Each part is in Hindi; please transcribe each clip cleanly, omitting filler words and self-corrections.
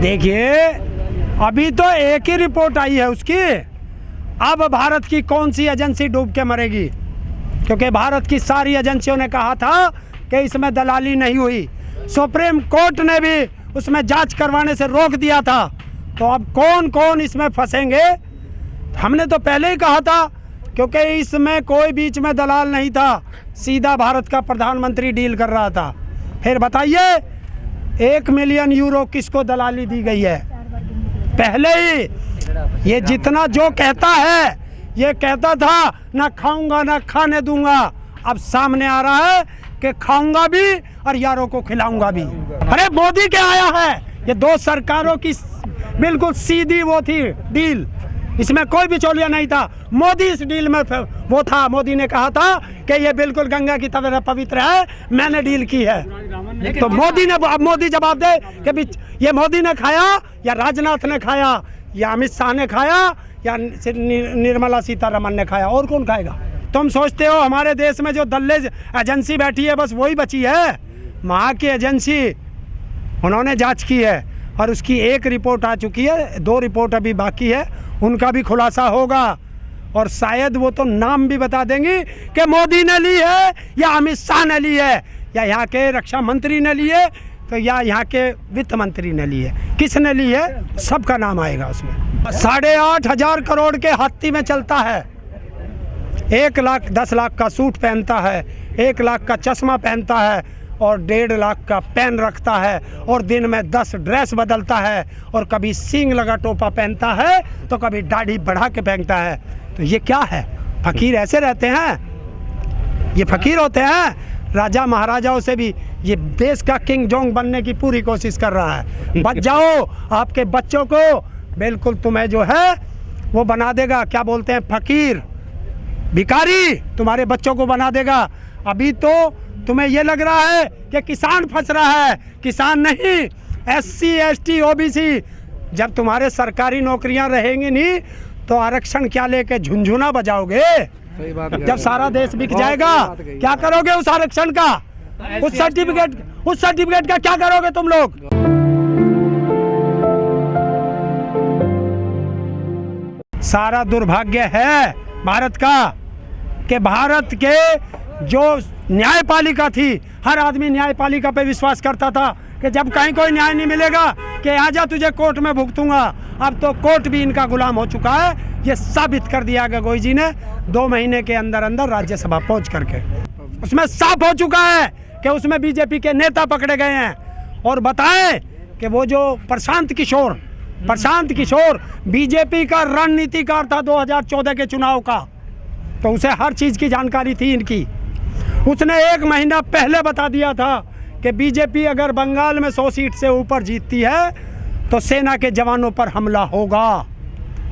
देखिए, अभी तो एक ही रिपोर्ट आई है उसकी। अब भारत की कौन सी एजेंसी डूब के मरेगी, क्योंकि भारत की सारी एजेंसियों ने कहा था कि इसमें दलाली नहीं हुई। सुप्रीम कोर्ट ने भी उसमें जांच करवाने से रोक दिया था। तो अब कौन कौन इसमें फंसेंगे? हमने तो पहले ही कहा था, क्योंकि इसमें कोई बीच में दलाल नहीं था, सीधा भारत का प्रधानमंत्री डील कर रहा था। फिर बताइए, 1 मिलियन यूरो किसको दलाली दी गई है? पहले ही ये जितना जो कहता है, ये कहता था ना खाऊंगा ना खाने दूंगा, अब सामने आ रहा है कि खाऊंगा भी और यारों को खिलाऊंगा भी। अरे मोदी क्या आया है, ये दो सरकारों की बिल्कुल सीधी वो थी डील, इसमें कोई बिचौलिया नहीं था। मोदी इस डील में वो था, मोदी ने कहा था कि ये बिल्कुल गंगा की तरह पवित्र है, मैंने डील की है। तो मोदी जवाब दे कि ये मोदी ने खाया या राजनाथ ने खाया या अमित शाह ने खाया या निर्मला सीतारमण ने खाया, और कौन खाएगा? तुम सोचते हो हमारे देश में जो दल्ले एजेंसी बैठी है बस वही बची है? वहाँ की एजेंसी उन्होंने जांच की है और उसकी एक रिपोर्ट आ चुकी है, 2 रिपोर्ट अभी बाकी है, उनका भी खुलासा होगा। और शायद वो तो नाम भी बता देंगी कि मोदी ने ली है या अमित शाह ने ली है या यहाँ के रक्षा मंत्री ने ली है तो या यहाँ के वित्त मंत्री ने ली है। किसने ली है सबका नाम आएगा उसमें। 8,500 करोड़ के हाथी में चलता है, 1 लाख 10 लाख का सूट पहनता है, 1 लाख का चश्मा पहनता है और 1.5 लाख का पेन रखता है और दिन में 10 ड्रेस बदलता है और कभी सींग लगा टोपा पहनता है तो कभी दाढ़ी बढ़ा के पहनता है। तो ये क्या है? फकीर ऐसे रहते हैं? ये फकीर होते हैं? राजा महाराजाओं से भी ये देश का किंग जोंग बनने की पूरी कोशिश कर रहा है। बच जाओ, आपके बच्चों को बिल्कुल तुम्हें जो है वो बना देगा, क्या बोलते हैं, फकीर भिखारी तुम्हारे बच्चों को बना देगा। अभी तो तुम्हें ये लग रहा है कि किसान फंस रहा है, किसान नहीं, SC ST OBC। जब तुम्हारे सरकारी नौकरियां रहेंगी नहीं तो आरक्षण क्या लेके झुनझुना बजाओगे? जब सारा देश बिक जाएगा क्या करोगे उस आरक्षण का? उस सर्टिफिकेट का क्या करोगे तुम लोग? सारा दुर्भाग्य है भारत का कि भारत के जो न्यायपालिका थी, हर आदमी न्यायपालिका पे विश्वास करता था कि जब कहीं कोई न्याय नहीं मिलेगा कि आजा तुझे कोर्ट में भुगतूंगा। अब तो कोर्ट भी इनका गुलाम हो चुका है। ये साबित कर दिया गगोई जी ने 2 महीने के अंदर अंदर राज्यसभा पहुंच करके। उसमें साफ हो चुका है कि उसमें बीजेपी के नेता पकड़े गए हैं और बताएं कि वो जो प्रशांत किशोर बीजेपी का रणनीतिकार था 2014 के चुनाव का, तो उसे हर चीज़ की जानकारी थी इनकी। उसने 1 महीना पहले बता दिया था कि बीजेपी अगर बंगाल में 100 सीट से ऊपर जीतती है तो सेना के जवानों पर हमला होगा,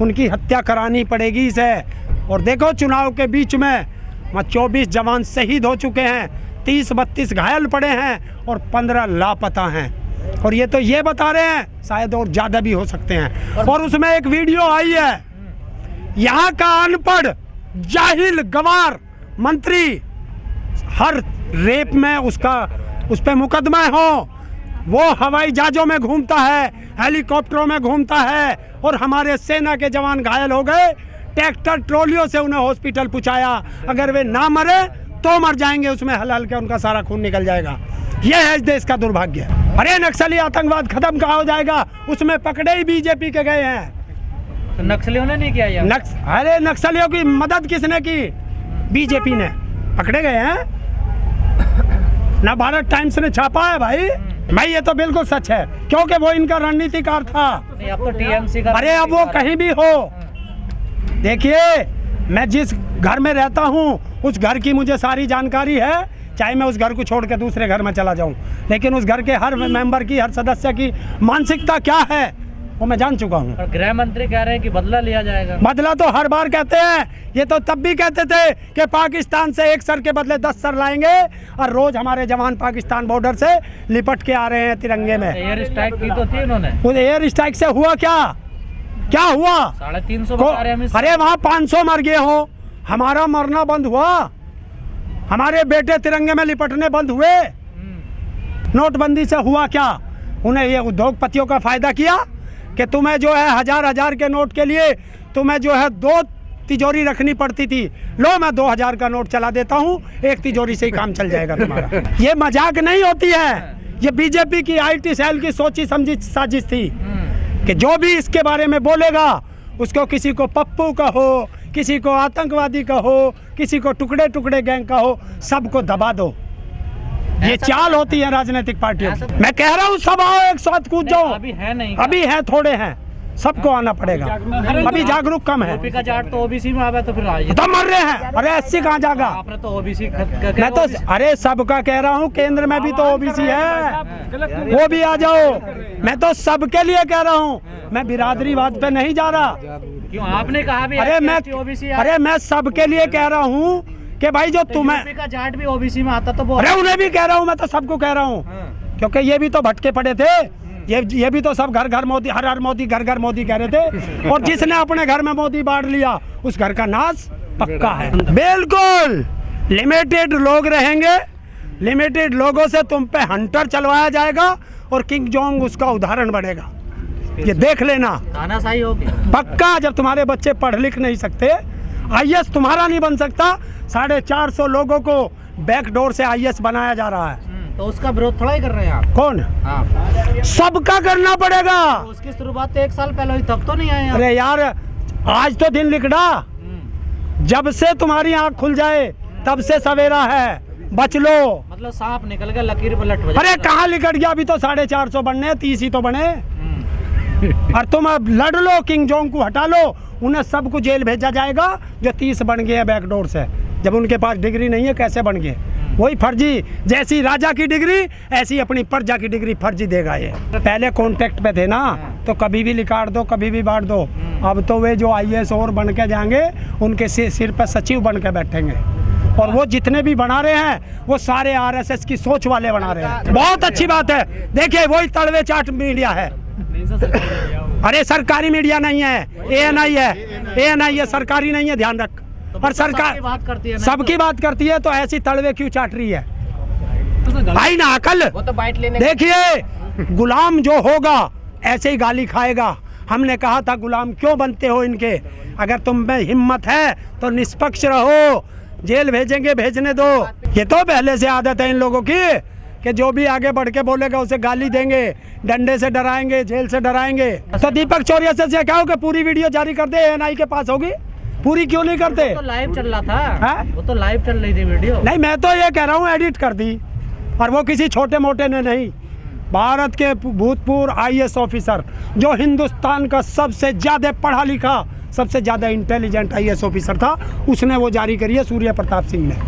उनकी हत्या करानी पड़ेगी इसे। और देखो चुनाव के बीच में 24 जवान शहीद हो चुके हैं, 30-32 घायल पड़े हैं और 15 लापता हैं। और ये तो ये बता रहे हैं शायद और ज़्यादा भी हो सकते हैं। और उसमें एक वीडियो आई है, यहाँ का अनपढ़ जाहिल गवार मंत्री हर रेप में उस पर मुकदमा हो, वो हवाई जहाज़ों में घूमता है, हेलीकॉप्टरों में घूमता है और हमारे सेना के जवान घायल हो गए, ट्रैक्टर ट्रॉलियों से उन्हें हॉस्पिटल पहुंचाया। अगर वे ना मरे तो मर जाएंगे, उसमें हलाल के उनका सारा खून निकल जाएगा। यह है इस देश का दुर्भाग्य। अरे नक्सली आतंकवाद खत्म कहाँ हो जाएगा? उसमें पकड़े ही बीजेपी के गए हैं। तो नक्सलियों ने नहीं किया यार? अरे नक्सलियों की मदद किसने की? बीजेपी ने। पकड़े गए हैं ना, भारत टाइम्स ने छापा है भाई ये तो बिल्कुल सच है, क्योंकि वो इनका रणनीतिकार था। अब तो टीएमसी का। अरे अब वो कहीं भी हो, देखिए मैं जिस घर में रहता हूँ उस घर की मुझे सारी जानकारी है, चाहे मैं उस घर को छोड़ के दूसरे घर में चला जाऊँ, लेकिन उस घर के हर मेंबर की, हर सदस्य की मानसिकता क्या है वो मैं जान चुका हूँ। गृह मंत्री कह रहे हैं कि बदला लिया जाएगा। बदला तो हर बार कहते हैं, ये तो तब भी कहते थे कि पाकिस्तान से 1 सर के बदले 10 सर लाएंगे और रोज हमारे जवान पाकिस्तान बॉर्डर से लिपट के आ रहे हैं तिरंगे में। एयर स्ट्राइक की तो थी उन्होंने। उस एयर स्ट्राइक से हुआ क्या हुआ? 350। अरे वहाँ 500 मर गए हो, हमारा मरना बंद हुआ? हमारे बेटे तिरंगे में लिपटने बंद हुए? नोटबंदी से हुआ क्या? उन्हें ये उद्योगपतियों का फ़ायदा किया कि तुम्हें जो है हजार के नोट के लिए तुम्हें जो है 2 तिजोरी रखनी पड़ती थी। लो मैं 2000 का नोट चला देता हूँ, एक तिजोरी से ही काम चल जाएगा तुम्हारा। ये मजाक नहीं होती है, ये बीजेपी की IT सेल की सोची समझी साजिश थी कि जो भी इसके बारे में बोलेगा उसको, किसी को पप्पू कहो, किसी को आतंकवादी कहो, किसी को टुकड़े टुकड़े गैंग कहो, सबको दबा दो। ये चाल होती है राजनीतिक पार्टियों की। मैं कह रहा हूँ सब आओ, एक साथ कूद जाओ। अभी है नहीं, अभी है, थोड़े हैं, सबको आना पड़ेगा। अभी जागरूक कम है। यूपी का जाट तो ओबीसी में आवे तो फिर आइए। तो मर रहे हैं। अरे SC कहाँ जागा? आपने तो ओबीसी मैं तो अरे सबका कह रहा हूँ, केंद्र में भी तो OBC है, वो भी आ जाओ। मैं तो सबके लिए कह रहा हूँ, मैं बिरादरीवाद पे नहीं जा रहा। क्यों आपने कहा भी अरे मैं सबके लिए कह रहा हूँ कि भाई जो तुम्हें, यूपी का जाट भी ओबीसी में आता तो वो, अरे उन्हें भी कह रहा हूँ, मैं तो सबको कह रहा हूँ, क्योंकि ये भी तो भटके पड़े थे। ये भी तो सब घर घर मोदी, हर मोदी, घर घर मोदी कह रहे थे। और जिसने अपने घर में मोदी बांट लिया उस घर का नाश पक्का है। बिल्कुल लिमिटेड लोग रहेंगे, लिमिटेड लोगों से तुम पे हंटर चलवाया जाएगा और किंग जोंग उसका उदाहरण बनेगा। ये देख लेना, तानाशाही होगी पक्का। जब तुम्हारे बच्चे पढ़ लिख नहीं सकते, IAS तुम्हारा नहीं बन सकता, 450 लोगों को बैकडोर से IAS बनाया जा रहा है। तो उसका विरोध थोड़ा ही कर रहे हैं आप। कौन? आप सबका करना पड़ेगा। तो उसकी शुरुआत तो 1 साल पहले हुई, तब तो नहीं आए आप। अरे यार, आज तो दिन लिखड़ा, जब से तुम्हारी आंख खुल जाए तब से सवेरा है, बच लो। मतलब सांप निकल गया, लकीर पलट हो जाए। अरे कहाँ लिकट गया? अभी तो 450 बनने, 30 ही तो बने। और तुम अब लड़ लो, किंग जोंग को हटा लो, उन्हें सबको जेल भेजा जाएगा जो 30 बन गए बैकडोर से। जब उनके पास डिग्री नहीं है कैसे बन गए? वही फर्जी, जैसी राजा की डिग्री ऐसी अपनी प्रजा की डिग्री फर्जी देगा ये। पहले कॉन्टेक्ट पे थे ना, तो कभी भी लिकाड़ दो, कभी भी बांट दो। अब तो वे जो IAS और बन के जाएंगे, उनके सिर पर सचिव बन के बैठेंगे। और वो जितने भी बना रहे हैं वो सारे RSS की सोच वाले बना रहे हैं। बहुत अच्छी बात है। देखिए वही तड़वे चाट मीडिया है। अरे सरकारी मीडिया नहीं है, ANI है, ANI है, सरकारी नहीं है, ध्यान रख। और सरकार बात करती है, सबकी बात करती है, तो ऐसी तड़वे क्यों चाट रही है? भाई ना अकल। वो तो बाइट लेने। देखिए गुलाम जो होगा ऐसे ही गाली खाएगा। हमने कहा था गुलाम क्यों बनते हो इनके? अगर तुम में हिम्मत है तो निष्पक्ष रहो, जेल भेजेंगे भेजने दो। ये तो पहले से आदत है इन लोगों की कि जो भी आगे बढ़ के बोलेगा उसे गाली देंगे, डंडे से डराएंगे, जेल से डराएंगे। तो दीपक चौरिया से क्या हो कि पूरी वीडियो जारी कर दे, ANI के पास होगी। पूरी क्यों नहीं करते? वो तो लाइव चल रहा था। है? वो तो लाइव चल रही थी वीडियो। नहीं, मैं तो ये कह रहा हूँ एडिट कर दी, और वो किसी छोटे मोटे ने नहीं, भारत के भूतपूर्व IAS ऑफिसर, जो हिंदुस्तान का सबसे ज़्यादा पढ़ा लिखा, सबसे ज़्यादा इंटेलिजेंट IAS ऑफिसर था, उसने वो जारी करी है, सूर्य प्रताप सिंह ने।